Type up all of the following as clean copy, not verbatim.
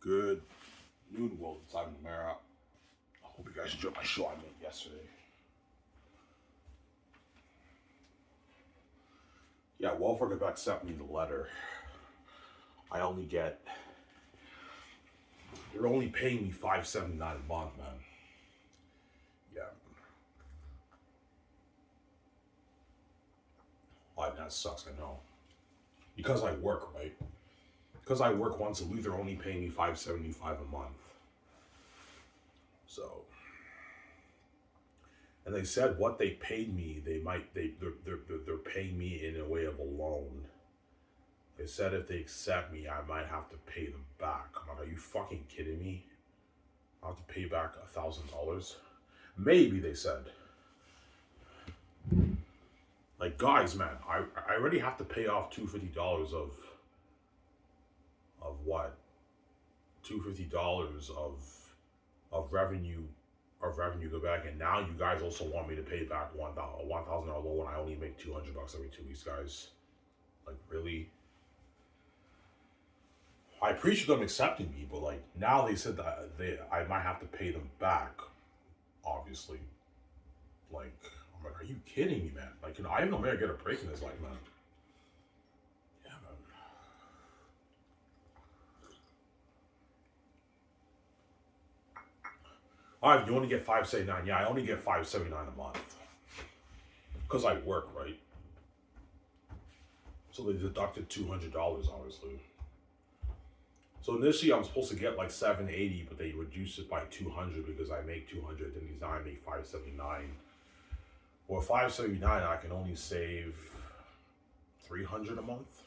Good noon, world. It's Ivan Mara. I hope you guys enjoyed my show I made yesterday. Yeah, Welfare Quebec sent me the letter. They're only paying me $5.79 a month, man. Yeah. Why, that sucks, I know. Because I work, right? Because I work once a week, they're only paying me $5.75 a month. So, and they said what they paid me, they're paying me in a way of a loan. They said if they accept me, I might have to pay them back. I'm like, are you fucking kidding me? I have to pay back $1,000? Maybe, they said. Like, guys, man, I already have to pay off $250 of what? $250 of revenue go back, and now you guys also want me to pay back $1,000 loan when I only make $200 every 2 weeks, guys. Like, really? I appreciate them accepting me, but like now they said that I might have to pay them back. Obviously, like I'm like, are you kidding me, man? Like, I don't know, may I get a break in this life, man. Yeah, man. All right, you only get $5.79. Yeah, I only get $5.79 a month because I work, right? So they deducted $200, obviously. So initially I'm supposed to get like $780, but they reduced it by $200 because I make $200, then now I make $579. Well, $579 I can only save $300 a month.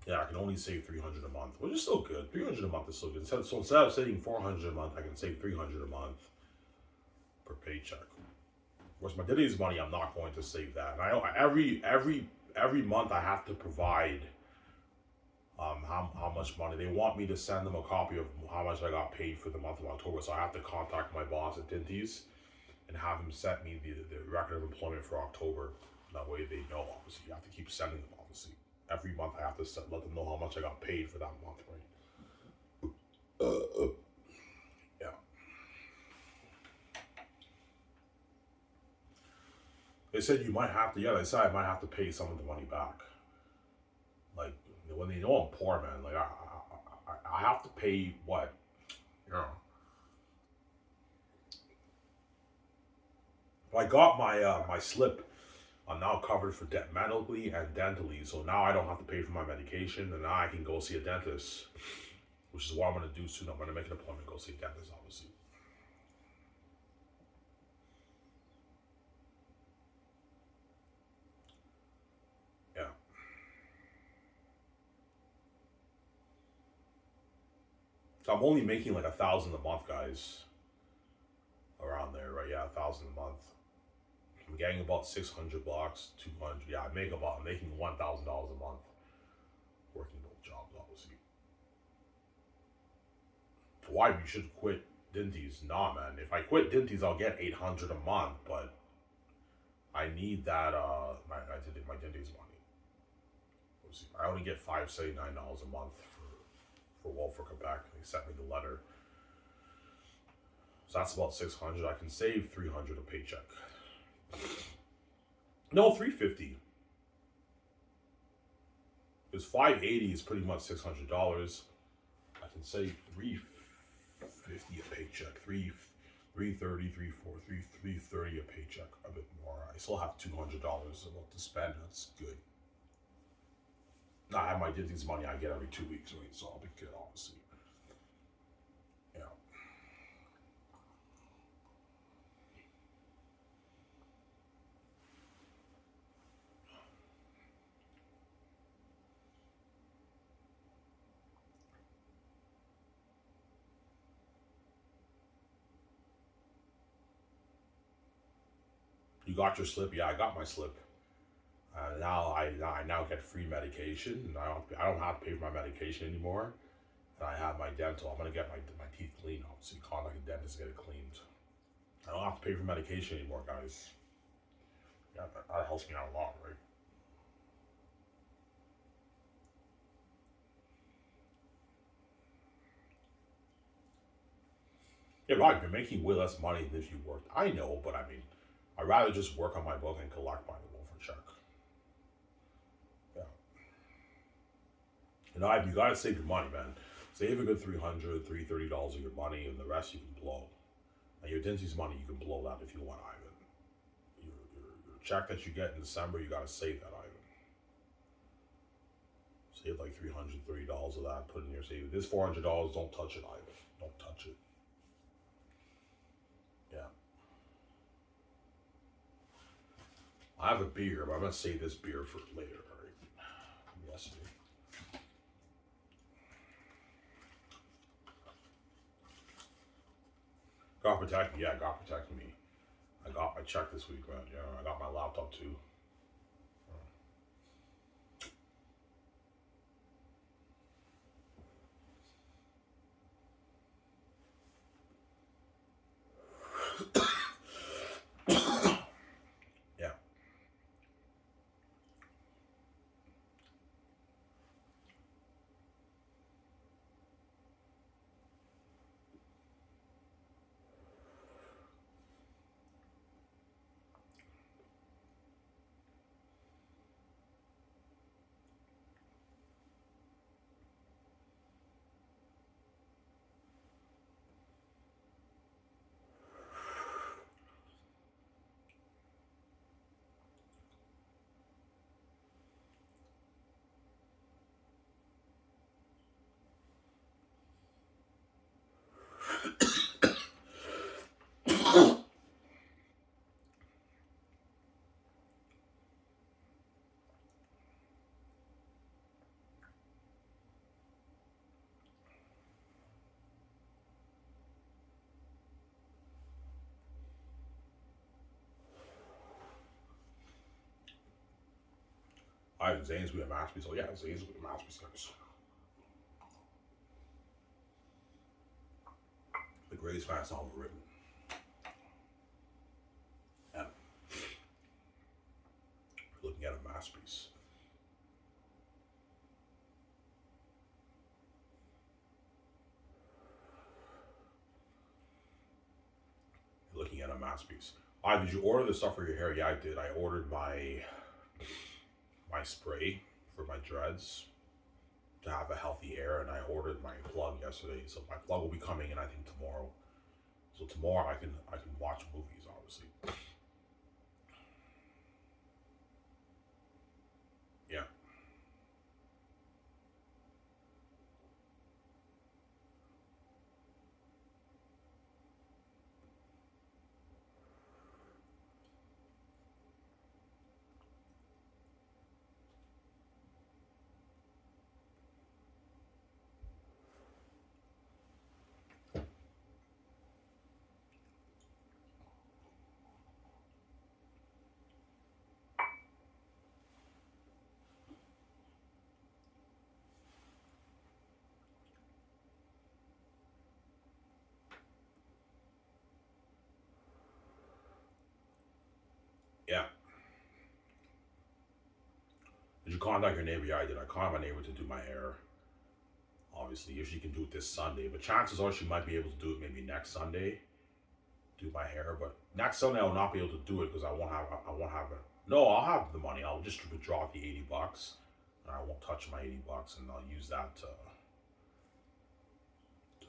Yeah, I can only save $300 a month, which is still good. $300 a month is still good. So instead of saving $400 a month, I can save $300 a month per paycheck. Of course, my daddy's money, I'm not going to save that. And I know every month I have to provide how much money. They want me to send them a copy of how much I got paid for the month of October. So I have to contact my boss at Dinty's and have him send me the record of employment for October. That way they know, obviously. You have to keep sending them, obviously. Every month I have to let them know how much I got paid for that month, right? Yeah. They said you might have to, yeah, they said I might have to pay some of the money back. Like, when they know I'm poor, man, like, I have to pay what? You know. I got my slip. I'm now covered for medically and dentally, so now I don't have to pay for my medication, and now I can go see a dentist, which is what I'm going to do soon. I'm going to make an appointment, go see a dentist, obviously. Yeah. So I'm only making like $1,000 a month, guys. Around there, right? Yeah, $1,000 a month. I'm getting about 600 bucks, 200. Yeah, I'm making $1,000 a month working both jobs, obviously. Why you should quit Dinty's? Nah, man. If I quit Dinty's, I'll get $800 a month, but I need that my Dinty's money. I only get $579 a month for Welfare Quebec. They sent me the letter. So that's about 600. I can save 300 a paycheck. No, 350. Because 580 is pretty much $600. I can save 350 a paycheck. 330, 330 a paycheck. A bit more. I still have $200 about to spend. That's good. I have my Disney's money I get every 2 weeks, right? So I'll be good, obviously. Yeah. You got your slip? Yeah, I got my slip. Now I now get free medication, and I don't have to pay for my medication anymore. And I have my dental. I'm gonna get my teeth cleaned. Obviously, contact a dentist to get it cleaned. I don't have to pay for medication anymore, guys. Yeah, that helps me out a lot, right? Yeah, right. You're making way less money than if you worked. I know, but I mean, I'd rather just work on my book and collect my Wolfen check. Yeah. You gotta save your money, man. Save a good $300, $330 of your money, and the rest you can blow. And your Dinsy's money, you can blow that if you want, Ivan. Your check that you get in December, you gotta save that, Ivan. Save like $330 of that, put in your savings. This $400, don't touch it, Ivan. Don't touch it. Yeah. I have a beer, but I'm gonna save this beer for later, alright? Yesterday. God protect me, yeah, God protect me. I got my check this week, man. Yeah, I got my laptop too. Yeah. I have Zanesby and Masterpiece. So yeah, Zanesby and Masterpiece, guys. The greatest fast novel written. Yeah. Looking at a masterpiece. Looking at a masterpiece. Did you order the stuff for your hair? Yeah, I did. I ordered my spray for my dreads to have a healthy hair, and I ordered my plug yesterday. So my plug will be coming in, I think, tomorrow. So tomorrow I can watch movies, obviously. Yeah. Yeah. Did you contact your neighbor? Yeah, I did. I contacted my neighbor to do my hair. Obviously, if she can do it this Sunday, but chances are she might be able to do it maybe next Sunday. Do my hair, but next Sunday I will not be able to do it because I won't have it. No, I'll have the money. I'll just withdraw the $80, and I won't touch my $80, and I'll use that to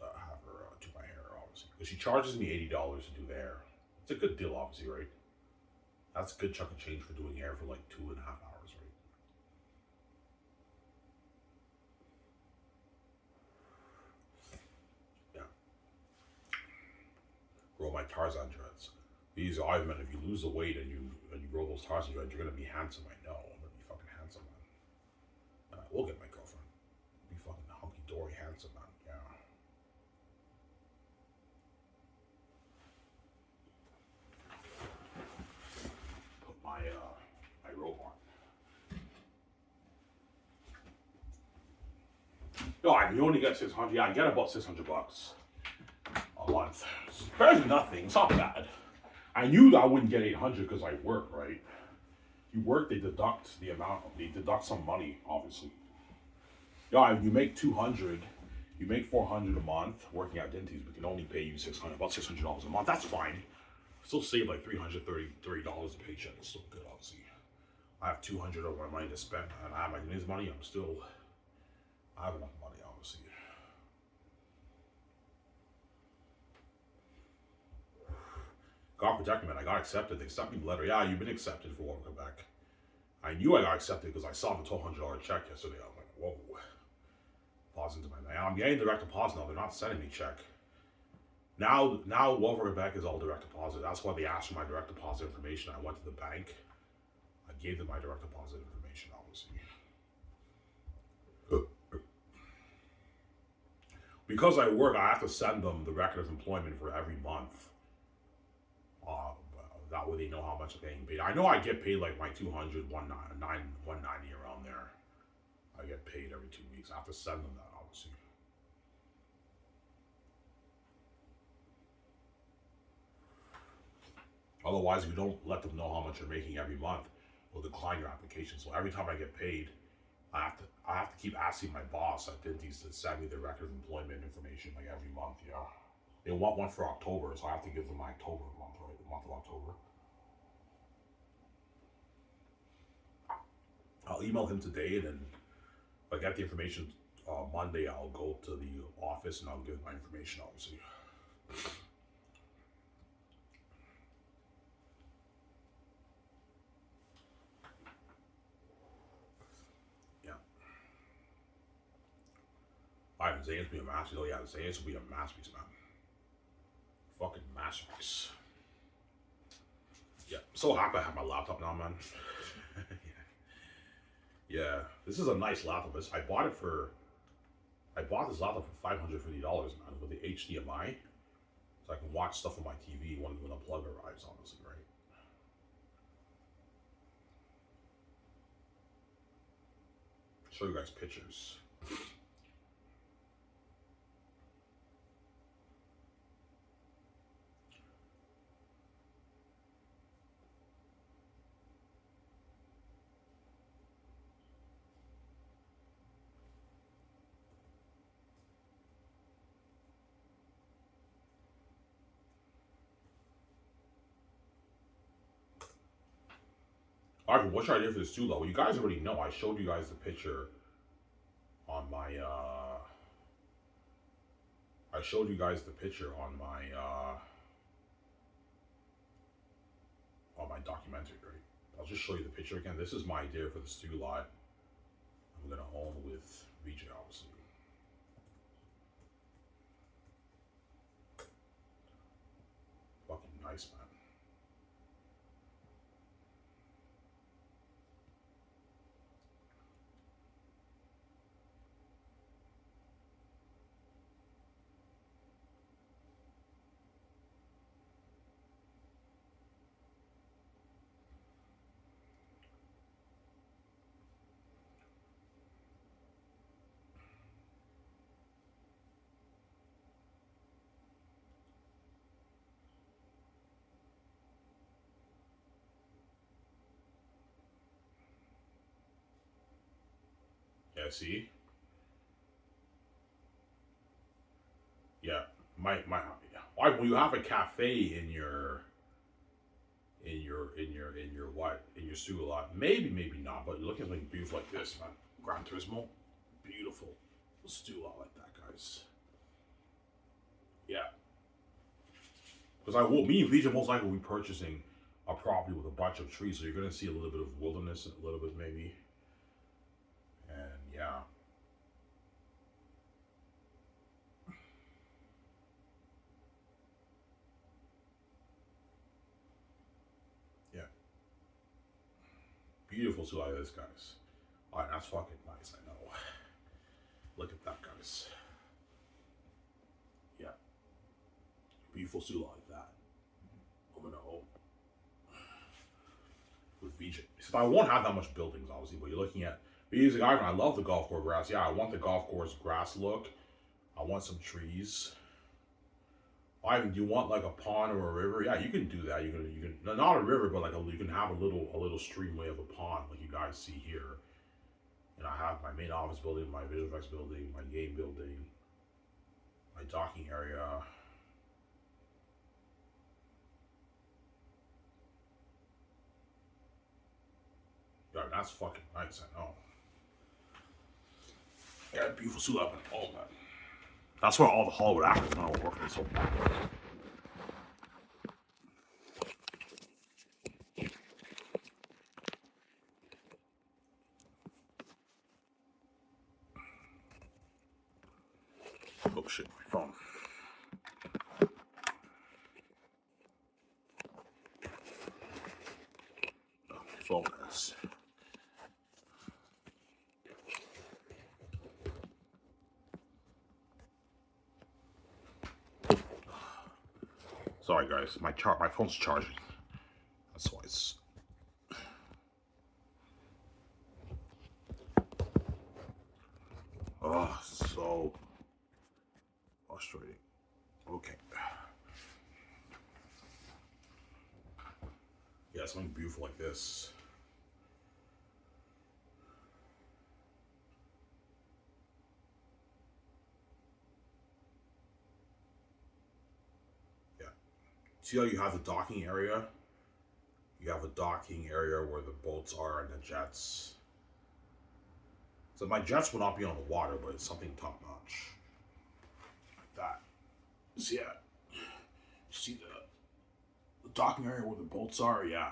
have her do my hair, obviously, because she charges me $80 to do the hair. It's a good deal, obviously, right? That's a good chunk of change for doing hair for like 2.5 hours, right? Yeah. Grow my Tarzan dreads. These argument, if you lose the weight and you grow those Tarzan dreads, you're gonna be handsome. I know. I'm gonna be fucking handsome, man. We'll get my girlfriend. Be fucking hunky dory handsome, man. Yeah. Put my robe on. No, you only get 600. Yeah, I get about $600 a month. It's better than nothing. It's not bad. I knew that I wouldn't get 800 because I work, right? You work, they deduct some money, obviously. Yeah, if you make 200 You make $400 a month working at Dinty's, we can only pay you about $600 a month. That's fine. Still save like $330 a paycheck. It's still good, obviously. I have $200 of my money to spend, and I have my news money. I have enough money, obviously. God protect me, man. I got accepted. They sent me the letter. Yeah, you've been accepted for Welcome Quebec. I knew I got accepted because I saw the $1,200 check yesterday. I'm like, whoa. Pause into my name. I'm getting direct deposit now. They're not sending me check. Now Welcome Quebec is all direct deposit. That's why they asked for my direct deposit information. I went to the bank. I gave them my direct deposit information, obviously. Because I work, I have to send them the record of employment for every month. That way they know how much I'm getting paid. I know I get paid like my 200, 190 around there. I get paid every 2 weeks. I have to send them that, obviously. Otherwise, if you don't let them know how much you're making every month, they'll decline your application. So every time I get paid, I have to keep asking my boss at Dinty's to send me the record of employment information like every month. Yeah, they want one for October, so I have to give them my October month, right? The month of October. I'll email him today, and then if I get the information Monday, I'll go to the office and I'll give my information, obviously. Zane's be a masterpiece. Oh yeah, Zane's will be a masterpiece, man. Fucking masterpiece. Yeah, I'm so happy I have my laptop now, man. Yeah, this is a nice laptop. I bought this laptop for $550, man, with the HDMI, so I can watch stuff on my TV when the plug arrives. Honestly, right? Show you guys pictures. Alright, what should I do for this too, though? Well, you guys already know. I showed you guys the picture on my, I showed you guys the picture on my documentary, right? I'll just show you the picture again. This is my idea for the stew lot. I'm gonna own with VJ, obviously. Fucking nice, man. Yeah, see? Yeah, why when you have a cafe in your stew lot, maybe not, but look at something beautiful like this, man. Gran Turismo, beautiful stew lot like that, guys. Yeah, because me and Vija most likely will be purchasing a property with a bunch of trees, so you're gonna see a little bit of wilderness, a little bit maybe, and yeah. Beautiful stew like this, guys. Alright, that's fucking nice, I know. Look at that, guys. Yeah. Beautiful stew like that. I'm gonna hope. With VJ. So I won't have that much buildings, obviously, but you're looking at. Because I love the golf course grass. Yeah, I want the golf course grass look. I want some trees. Ivan, do you want like a pond or a river? Yeah, you can do that. You can not a river, but like you can have a little streamway of a pond, like you guys see here. And I have my main office building, my visual effects building, my game building. my docking area. Yeah, that's fucking nice, I know. Yeah, beautiful suit up and all that. That's where all the Hollywood actors now are working so bad. Oh shit, my phone. Oh, my phone is. Sorry guys, my phone's charging. That's why it's. Oh, so frustrating. Okay. Yeah, something beautiful like this. Yeah. See how you have the docking area? You have a docking area where the boats are and the jets. So my jets will not be on the water, but it's something top notch. Like that. So yeah. See the docking area where the boats are? Yeah.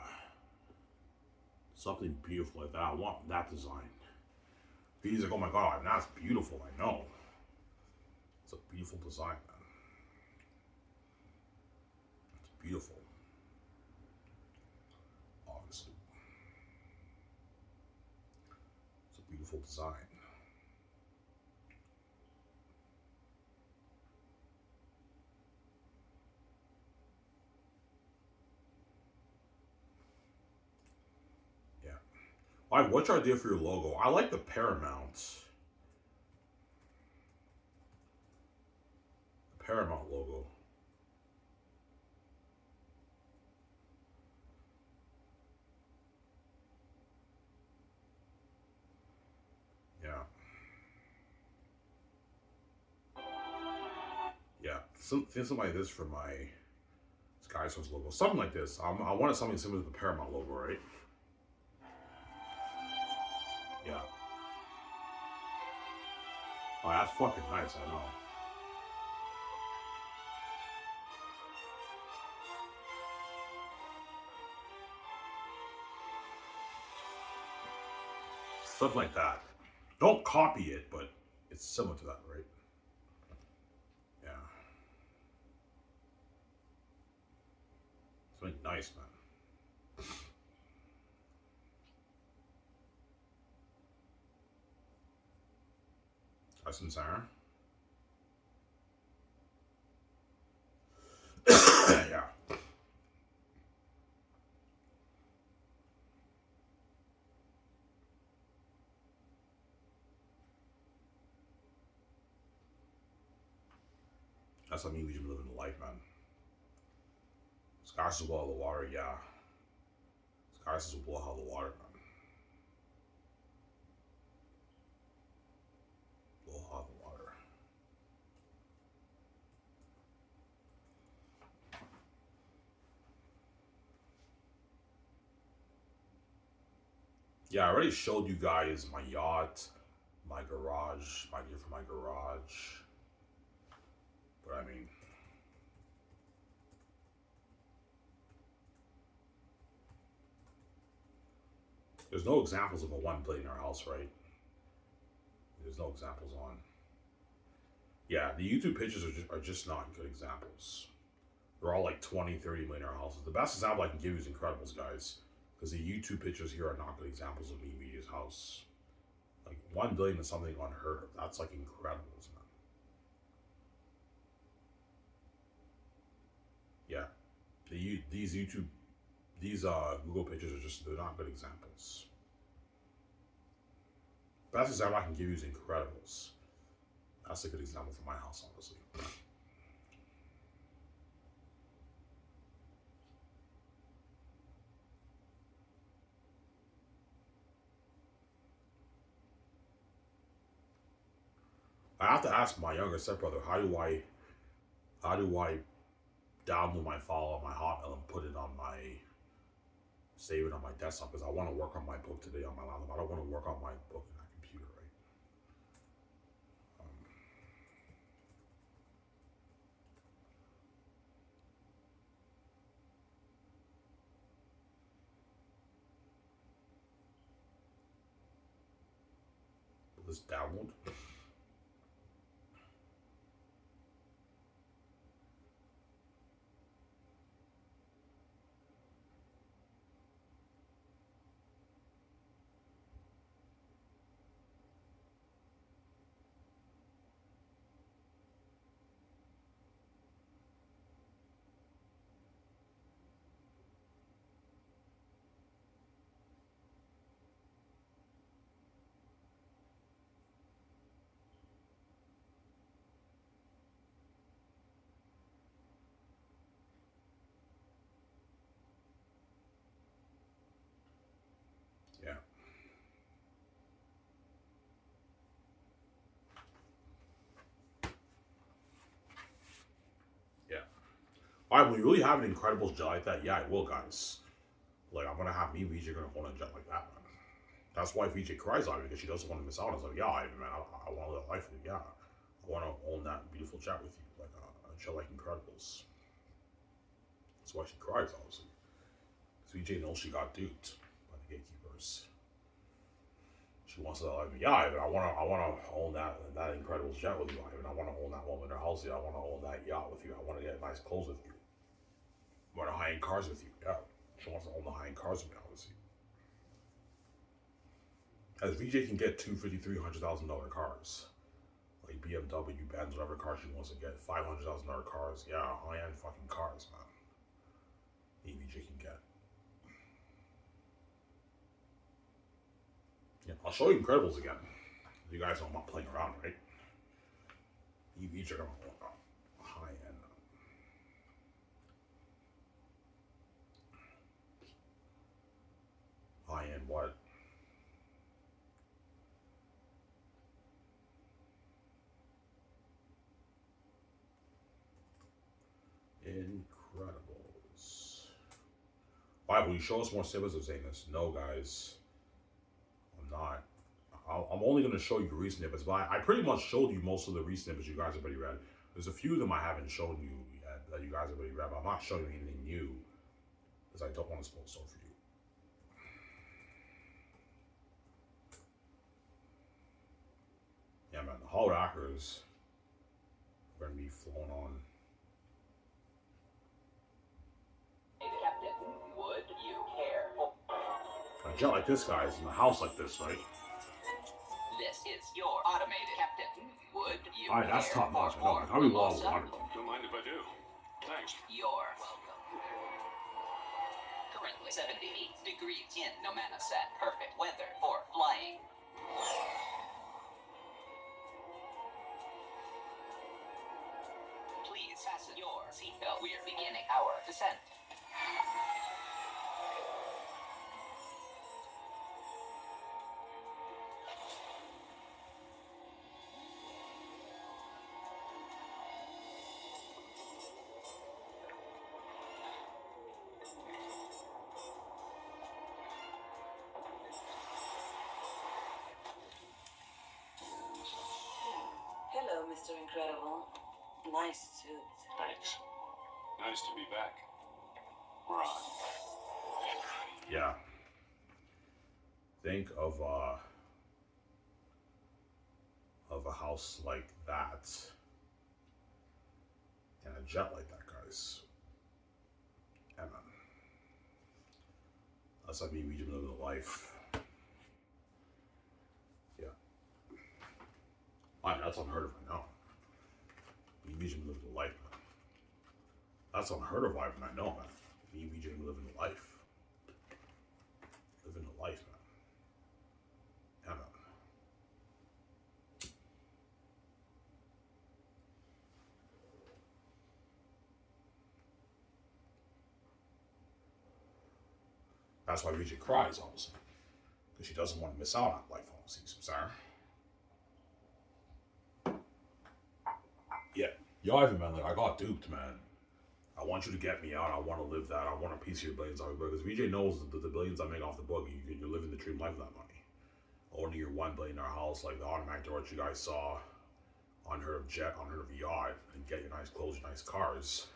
Something beautiful like that. I want that design. He's like, oh my god, that's beautiful. I know. It's a beautiful design, man. It's beautiful. Obviously. It's a beautiful design. Yeah. All right, what's your idea for your logo? I like the Paramount. The Paramount logo. Yeah. Yeah. Something like this for my Skiv SOURCE logo. Something like this. I wanted something similar to the Paramount logo, right? Yeah. Oh, that's fucking nice, I know. Something like that. Don't copy it, but it's similar to that, right? Yeah. Something nice, man. Nice and sour. Yeah. That's what I mean. We should be living the life, man. Skies will blow out the water, yeah. Skies will blow out the water, man. Blow out the water. Yeah, I already showed you guys my yacht, my garage, my gear for my garage. But I mean, there's no examples of a $1 billionaire house, right? There's no examples on. Yeah, the YouTube pictures are just not good examples. They're all like 20, 30 millionaire houses. The best example I can give you is Incredibles, guys. Because the YouTube pictures here are not good examples of me media's house. Like 1 billion is something unheard of. That's like Incredibles, man. Yeah. These Google pictures they're not good examples. Best example I can give you is Incredibles. That's a good example for my house, honestly. I have to ask my younger stepbrother, how do I How do I download my file on my Hotmail and put it on my, save it on my desktop? Because I want to work on my book today on my laptop. I don't want to work on my book in that computer, right? Will this download? Yeah. Yeah. Alright, when you really have an Incredibles jet like that, yeah, I will, guys. Like, I'm gonna have me and VJ gonna own a jet like that, man. That's why VJ cries on me, because she doesn't want to miss out. I was like, yeah, man, I want to live life with you. Yeah, I want to own that beautiful jet with you, like a jet like Incredibles. That's why she cries, obviously. Because VJ knows she got duped by the gatekeepers. She wants to like, yeah, Ivan, I want to own that Incredibles jet with you, Ivan. I want to own that woman in her house. I want to own that yacht with you. I want to get nice clothes with you. I want to high-end cars with you. Yeah, she wants to own the high-end cars with me, obviously. As VJ can get two $300,000 cars, like BMW, Benz, whatever car she wants to get, $500,000 cars. Yeah, high-end fucking cars, man. VJ can get. Yeah, I'll show you Incredibles again. You guys know I'm not playing around, right? EVs are gonna go high end. High end what? Incredibles. Why will you show us more snippets of saying this? No, guys. I'm not. I'm only going to show you recent snippets, but I pretty much showed you most of the recent snippets you guys have already read. There's a few of them I haven't shown you yet that you guys have already read, but I'm not showing you anything new because I don't want to spoil stuff for you. Yeah, man, the Hall Rockers are going to be flown on. Captain, would you care? A jet like this, guys, in a house like this, right? This is your automated captain. Would you Alright, that's care top notch. I for know. more How do we wall mimosa? water? Don't mind if I do. Thanks. You're welcome. Currently 78 degrees in Nomanaset. Perfect weather for flying. Please fasten your seatbelt. We're beginning our descent. Hello, Mr. Incredible. Nice suit. Thanks. Nice to be back. Ron. Yeah. Think of a house like that and a jet like that, guys. And that's like me living a life. Yeah. That's unheard of right now. Me living a life, man. That's unheard of right now, I know, man. Me living a life. Living a life, man. Yeah, man. That's why Rita cries, obviously. Because she doesn't want to miss out on life, obviously. Sorry. Yeah. Yo, Ivan, man, like, I got duped, man. I want you to get me out. I want to live that. I want a piece of your billions off your book. Because VJ knows the billions I make off the book, you're living the dream life with that money. Owning your $1 billion house, like the automatic door you guys saw, unheard of jet, unheard of yacht, and get your nice clothes, your nice cars.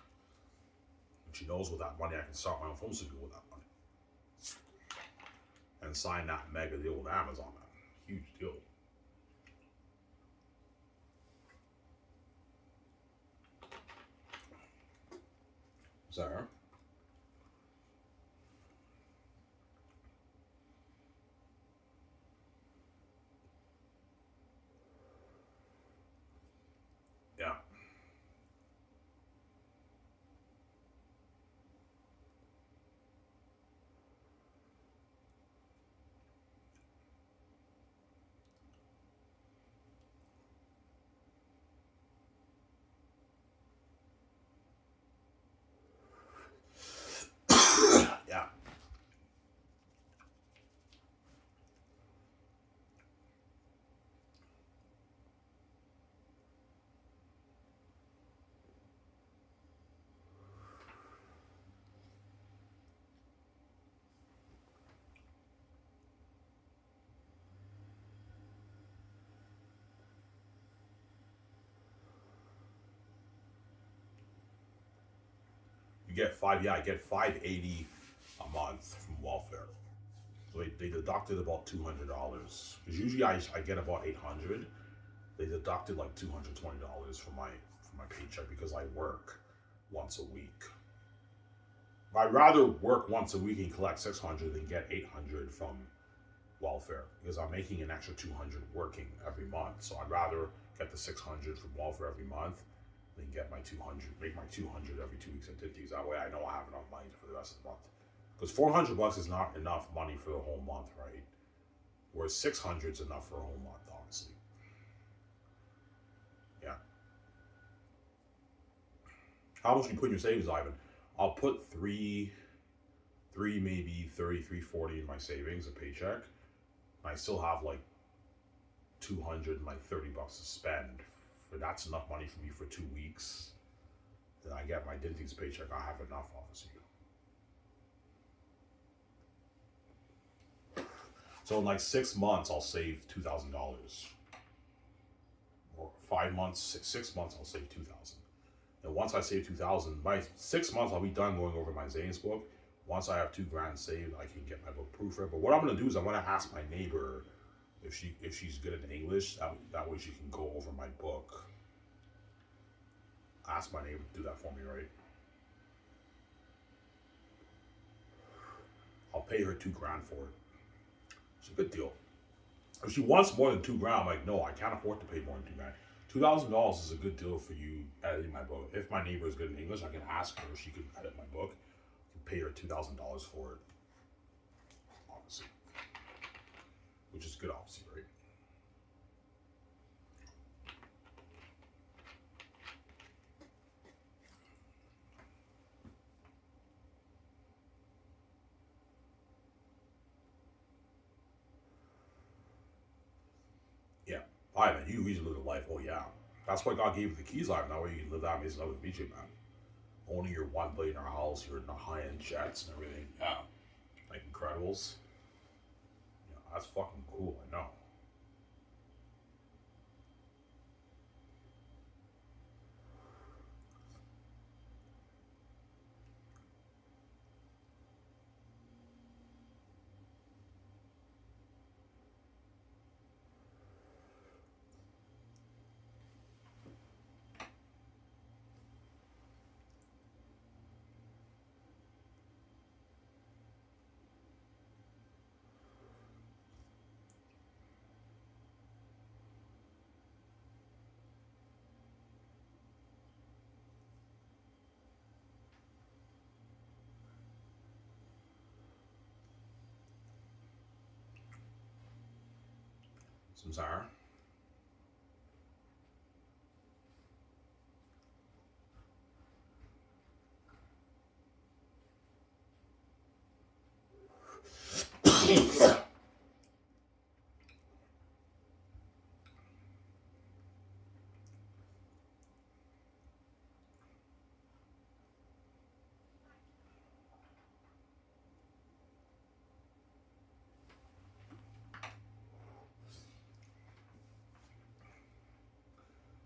And she knows with that money, I can start my own phone studio with that money. And sign that mega deal with Amazon, man. Huge deal. Sarah? Yeah. Yeah. I get $580 a month from welfare. So they deducted about $200. Because usually I get about 800. They deducted like $220 from my paycheck because I work once a week. I'd rather work once a week and collect 600 than get 800 from welfare because I'm making an extra 200 working every month. So I'd rather get the 600 from welfare every month than get my 200, make my 200 every 2 weeks at Dinty's. That way I know I have enough money for the rest of the month. Because $400 is not enough money for the whole month, right? Whereas 600 is enough for a whole month, honestly. Yeah. How much do you put in your savings, Ivan? I'll put three, maybe 30, 340 in my savings, a paycheck. And I still have like 200 and like $30 to spend. But that's enough money for me for 2 weeks. Then I get my Dinty's paycheck. I have enough, obviously. So in like 6 months, I'll save $2,000. Or 5 months, 6 months, I'll save $2,000. And once I save $2,000, by 6 months, I'll be done going over my Zane's book. Once I have $2,000 saved, I can get my book proofread. But what I'm gonna do is I'm gonna ask my neighbor if she's good at English. That way she can go over my book. Ask my neighbor to do that for me, right? I'll pay her $2,000 for it. It's a good deal. If she wants more than $2,000, I'm like, no, I can't afford to pay more than $2,000. $2,000 is a good deal for you editing my book. If my neighbor is good in English, I can ask her if she can edit my book. I can pay her $2,000 for it, obviously, which is good, obviously, right? Yeah, Ivan, you usually live a life. Oh yeah, that's why God gave you the keys, Ivan. That way you can live that amazing life with BJ, man. Owning your $1 billion house, your high-end jets and everything. Yeah, like Incredibles. Yeah, that's fucking cool. I know. Samsara.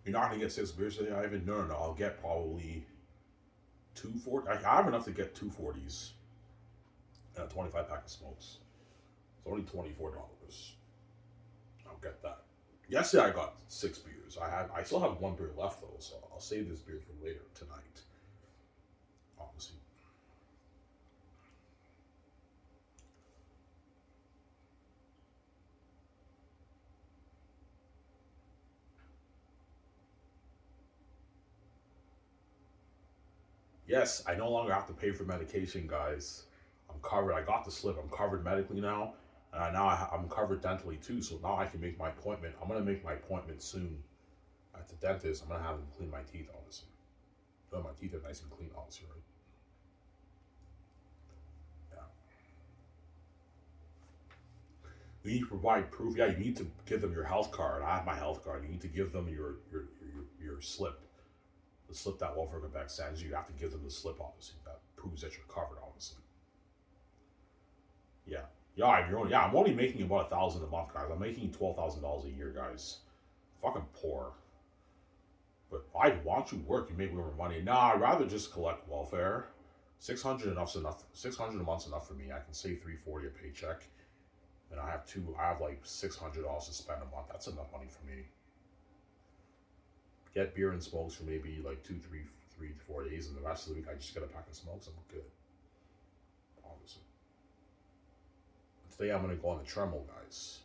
You're not gonna get 6 beers today, Ivan? No, no, no. I'll get probably 240. I have enough to get 240s and a 25 pack of smokes. It's only $24. I'll get that. Yesterday I got 6 beers. I still have 1 beer left though, so I'll save this beer for later tonight. Obviously. Yes, I no longer have to pay for medication, guys. I'm covered. I got the slip. I'm covered medically now. And I'm covered dentally too, so now I can make my appointment. I'm gonna make my appointment soon at the dentist. I'm gonna have them clean my teeth, obviously. So my teeth are nice and clean, obviously, right? Yeah. You need to provide proof. Yeah, you need to give them your health card. I have my health card. You need to give them your slip, the slip that Welfare Quebec sends you. You have to give them the slip, obviously, that proves that you're covered, obviously. Yeah. Yeah, I'm only making about 1,000 a month, guys. I'm making $12,000 a year, guys. Fucking poor. But why don't you work? You make more money. Nah, I'd rather just collect welfare. 600 enough's enough. 600 a month's enough for me. I can save 340 a paycheck, and I have like $600 to spend a month. That's enough money for me. Get beer and smokes for maybe like 3 to 4 days, and the rest of the week I just get a pack of smokes. I'm good. Obviously. Today I'm gonna go on the Tremel, guys,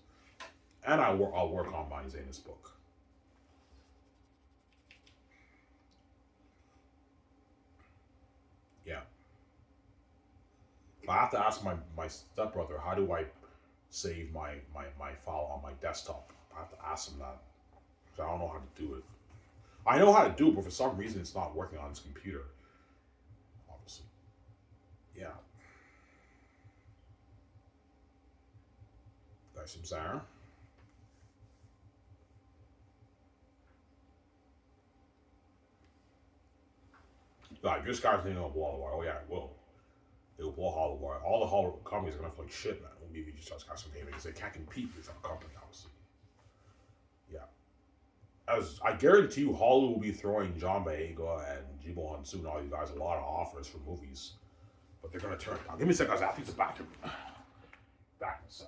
and I'll work on my Zanus book. Yeah. I have to ask my stepbrother, how do I save my file on my desktop? I have to ask him that. Because I don't know how to do it. I know how to do it, but for some reason it's not working on his computer. Obviously. Yeah. Guys, some Sarah. God, this guy's thinking of blow the wire. Oh yeah, it will. It will blow hollow wire. All the hollow companies are gonna feel like shit, man. Maybe just got some name because they can't compete with our company, obviously. Yeah. As I guarantee you, Hollywood will be throwing John Boyega and Jibo Hansu and all these guys a lot of offers for movies, but they're gonna turn it down. Give me a second, guys. I have to get the bathroom. Back in a sec.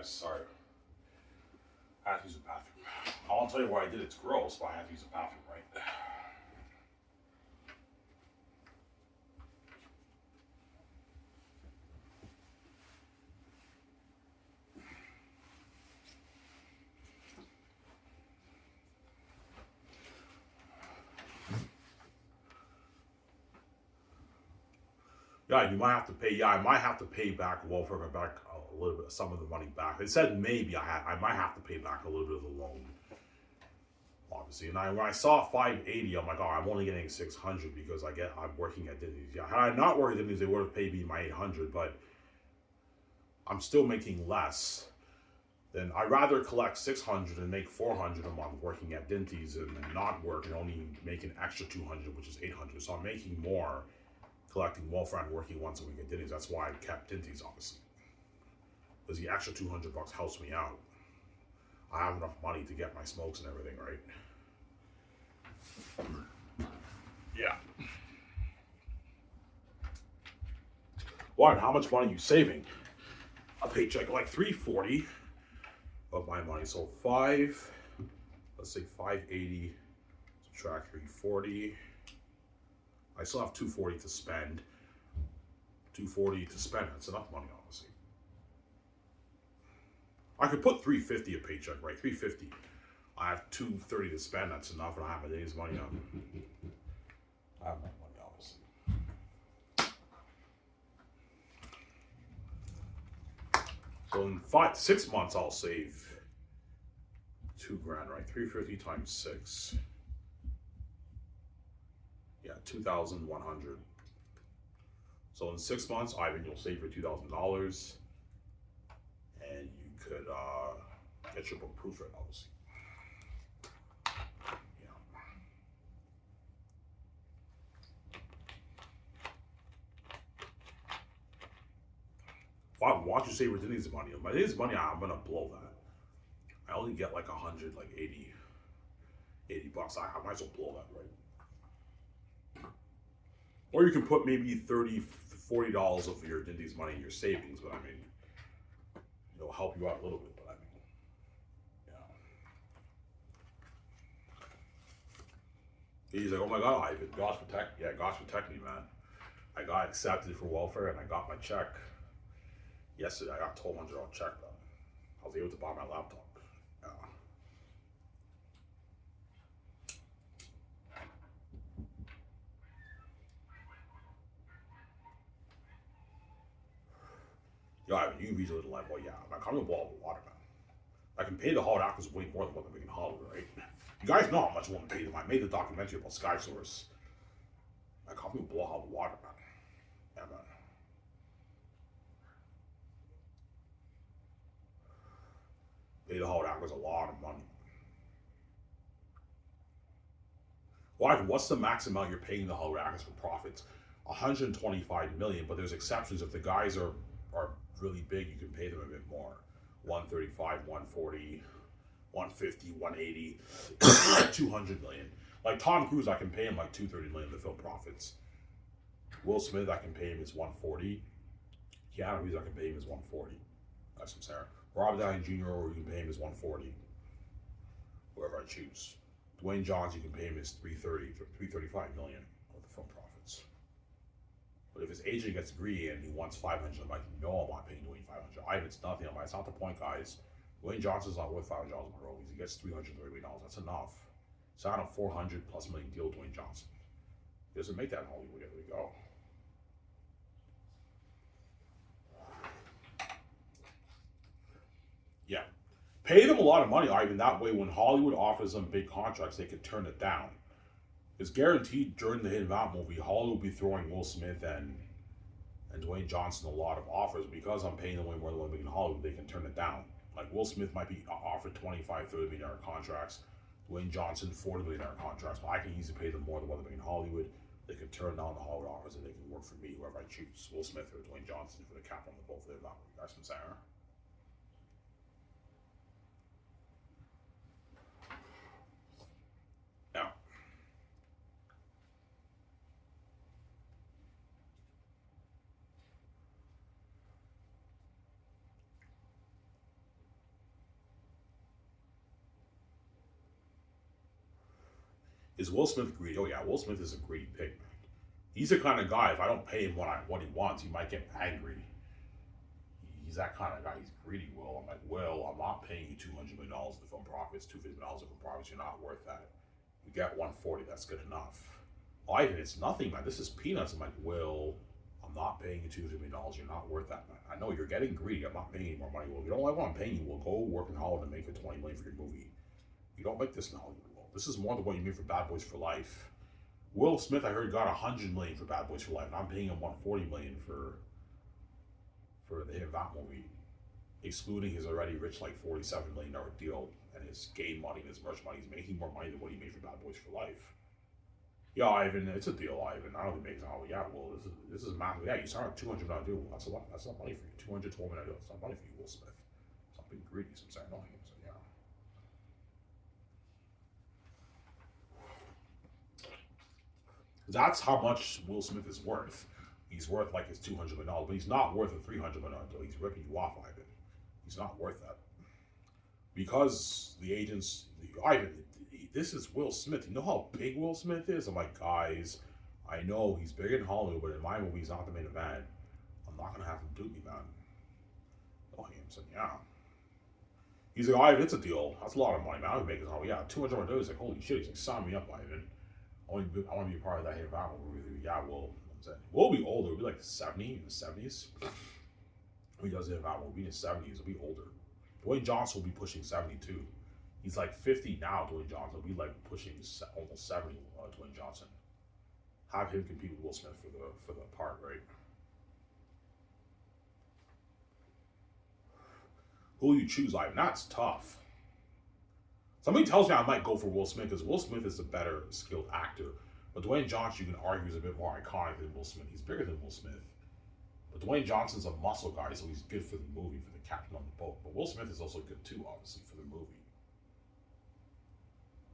guys. Sorry. I have to use the bathroom. I won't tell you why I did it. It's gross, but I have to use the bathroom, right? Yeah, you might have to pay. Yeah, I might have to pay back welfare back a little bit, some of the money back. It said maybe I might have to pay back a little bit of the loan, obviously. And when I saw 580, I'm like, oh, I'm only getting 600 because I'm working at Disney's. Yeah, had I not worked at Disney's, they would have paid me my 800, but I'm still making less. Then I'd rather collect 600 and make 400 a month working at Dinty's and not work and only make an extra 200, which is 800. So I'm making more collecting welfare and working once a week at Dinty's. That's why I kept Dinty's, obviously, because the extra 200 bucks helps me out. I have enough money to get my smokes and everything, right? Yeah. What? How much money are you saving? A paycheck like $340 of my money. So let's say 580 subtract 340. I still have 240 to spend. 240 to spend. That's enough money, honestly. I could put 350 a paycheck, right? 350. I have 230 to spend. That's enough, and I have a day's money on. I have my money, obviously. So in 6 months, I'll save $2,000, right? 350 times 6. Yeah, 2,100. So in 6 months, Ivan, you'll save your $2,000, and you could get your book proof, obviously. Yeah. Why don't you save your Disney's money? My Disney's money, I'm gonna blow that. I only get like 100, like 80 bucks. I might as well blow that, right? Or you can put maybe $30, $40 of your Dinty's money in your savings, but I mean, it'll help you out a little bit, but I mean, yeah. He's like, oh my God, Ivan, God's protect me, man. I got accepted for welfare and I got my check. Yesterday, I got a $1,200 check, though. I was able to buy my laptop. Yeah. Yo, Ivan, you reach a little life. Well, yeah, I'm coming to blow the water, man. I can pay the Hollywood actors way more than what they're making in Hollywood, right? You guys know how much I want to pay them. I made the documentary about Skiv SOURCE. I come to blow out the water, man. Yeah, man. Pay the Hollywood actors a lot of money. Well, Ivan, what's the max amount you're paying the Hollywood actors for profits? 125 million, but there's exceptions. If the guys are really big, you can pay them a bit more. 135, 140, 150, 180, 200 million. Like Tom Cruise, I can pay him like 230 million to film profits. Will Smith, I can pay him his 140. Keanu Reeves, I can pay him his 140. That's what I'm saying. Robert Downey Jr., or you can pay him his 140. Whoever I choose. Dwayne Johnson, you can pay him his 335 million of the film profits. But if his agent gets greedy and he wants 500, I'm like, no, I'm not paying Dwayne 500. It's nothing. It's not the point, guys. Dwayne Johnson's not worth $500 in my roles. He gets $330 million. That's enough. Sign a $400+ million deal with Dwayne Johnson. He doesn't make that in Hollywood. There we go. Yeah. Pay them a lot of money, Ivan. That way, when Hollywood offers them big contracts, they can turn it down. It's guaranteed during the Hidden Valley movie, Hollywood will be throwing Will Smith and Dwayne Johnson a lot of offers. Because I'm paying them way more than what they make in Hollywood, they can turn it down. Like Will Smith might be offered $25, $30 million contracts. Dwayne Johnson, $40 million contracts. But I can easily pay them more than what they make in Hollywood. They can turn down the Hollywood offers and they can work for me, whoever I choose. Will Smith or Dwayne Johnson for the cap on the both of them. That's what I'm saying. Yeah. Is Will Smith greedy? Oh yeah, Will Smith is a greedy pig, man. He's the kind of guy. If I don't pay him what he wants, he might get angry. He's that kind of guy. He's greedy. Will, I'm like, Will, I'm not paying you $200 million in film profits, $250 in film profits. You're not worth that. You get 140. That's good enough. Ivan, it's nothing, man. This is peanuts. I'm like, Will, I'm not paying you $250 million. You're not worth that, man. I know you're getting greedy. I'm not paying you more money. Well, you don't like what I'm paying you. We'll go work in Hollywood and make it $20 million for your movie. You don't make this in Hollywood. Will. This is more than what you made for Bad Boys for Life. Will Smith, I heard, got $100 million for Bad Boys for Life, and I'm paying him $140 million for the hit of that movie, excluding his already rich like $47 million deal and his game money and his merch money. He's making more money than what he made for Bad Boys for Life. Yeah, Ivan, it's a deal, Ivan. I don't think it makes oh yeah, well this is massive. Yeah, you signed a $200 million deal. That's a lot. That's not money for you. $212 million deal. That's not money for you, Will Smith. Stop being greedy. So I'm saying no him. So yeah. That's how much Will Smith is worth. He's worth like his $200 million, but he's not worth a $300 million deal. He's ripping you off, Ivan. He's not worth that. Because the agents, Ivan, this is Will Smith. You know how big Will Smith is? I'm like, guys, I know he's big in Hollywood, but in my movie, he's not the main event. I'm not going to have him do me, man. Oh, him saying, yeah. He's like, Ivan, it's a deal. That's a lot of money, man. I would make it. Oh, yeah, $200 million. He's like, holy shit. He's like, sign me up, Ivan. I want to be a part of that hit of Apple movie. Yeah, we'll be older. We'll be like 70 in the 70s. When he does it, we'll be in his 70s. We'll be older. Dwayne Johnson will be pushing 72. He's like 50 now, Dwayne Johnson. He'll be like pushing almost 70, Dwayne Johnson. Have him compete with Will Smith for the part, right? Who will you choose, Ivan? That's tough. Somebody tells me I might go for Will Smith because Will Smith is a better skilled actor. But Dwayne Johnson, you can argue, is a bit more iconic than Will Smith. He's bigger than Will Smith. But Dwayne Johnson's a muscle guy, so he's good for the movie, for the captain on the boat. But Will Smith is also good too, obviously, for the movie.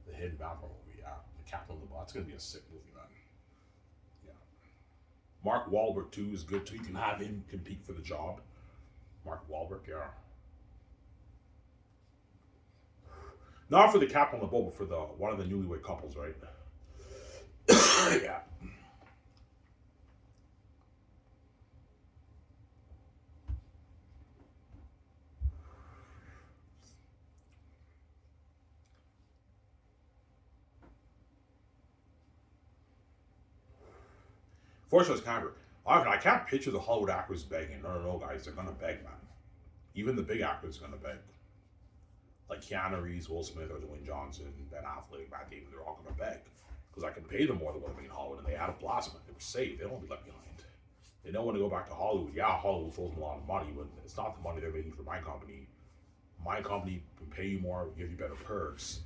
The Hidden Vampire movie, yeah. The captain on the boat. That's going to be a sick movie, man. Yeah. Mark Wahlberg, too, is good too. You can have him compete for the job. Mark Wahlberg, yeah. Not for the captain on the boat, but for one of the newlywed couples, right? Yeah. Fortunately, it's kind of. I can't picture the Hollywood actors begging. No, guys, they're gonna beg, man. Even the big actors are gonna beg. Like Keanu Reeves, Will Smith, or Dwayne Johnson, Ben Affleck, Matt Damon, they're all gonna beg because I can pay them more than what they make in Hollywood, and they had a blast, man. They were safe. They don't be left behind. They don't want to go back to Hollywood. Yeah, Hollywood throws them a lot of money, but it's not the money they're making for my company. My company can pay you more, give you better perks,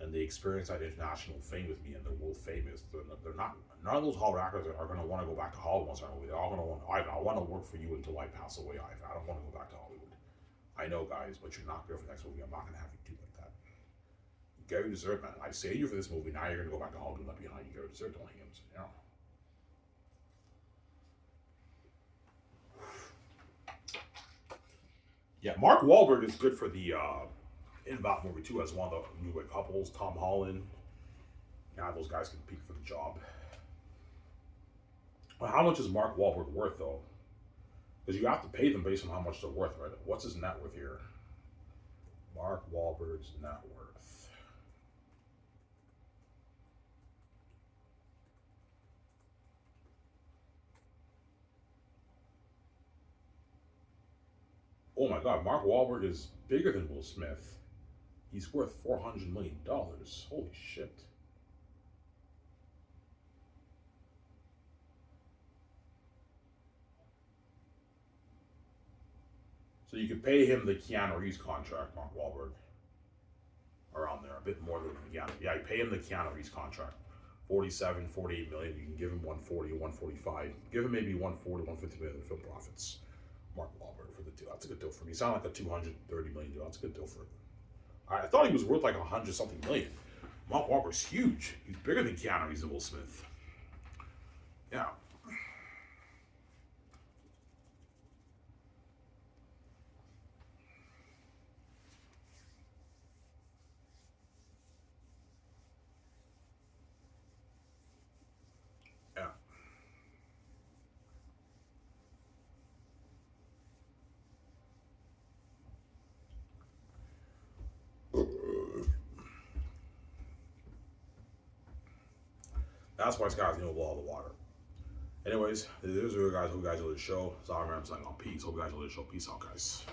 and they experience that international fame with me, and they're world famous. They're not. None of those Hollywood actors are going to want to go back to Hollywood once they're all going to want. I want to work for you until I pass away. I don't want to go back to Hollywood. I know, guys, but you're not good for the next movie. I'm not going to have you do like that. You get what you deserve, man. I saved you for this movie. Now you're going to go back to Hollywood and left behind. You get what you deserve. Don't hate him. So, yeah. Yeah, Mark Wahlberg is good for the Inbound movie too, as one of the newlywed couples. Tom Holland. Now those guys can compete for the job. Well, how much is Mark Wahlberg worth though? Because you have to pay them based on how much they're worth, right? What's his net worth here? Mark Wahlberg's net worth. Oh my God, Mark Wahlberg is bigger than Will Smith. He's worth $400 million. Holy shit. So you could pay him the Keanu Reeves contract, Mark Wahlberg. Around there, a bit more than Keanu. Yeah, you pay him the Keanu Reeves contract. 47, 48 million. You can give him 140 or 145. Give him maybe 140, 150 million in film profits. Mark Wahlberg for the deal. That's a good deal for me. He sounded like a $230 million deal. That's a good deal for him. I thought he was worth like 100 something million. Mark Wahlberg's huge. He's bigger than Keanu Reeves and Will Smith. Yeah. That's why Sky's gonna blow all the water. Anyways, this is it, guys. Hope you guys enjoyed the show. Sorry, I'm saying on peace. Hope you guys enjoyed the show. Peace out, guys.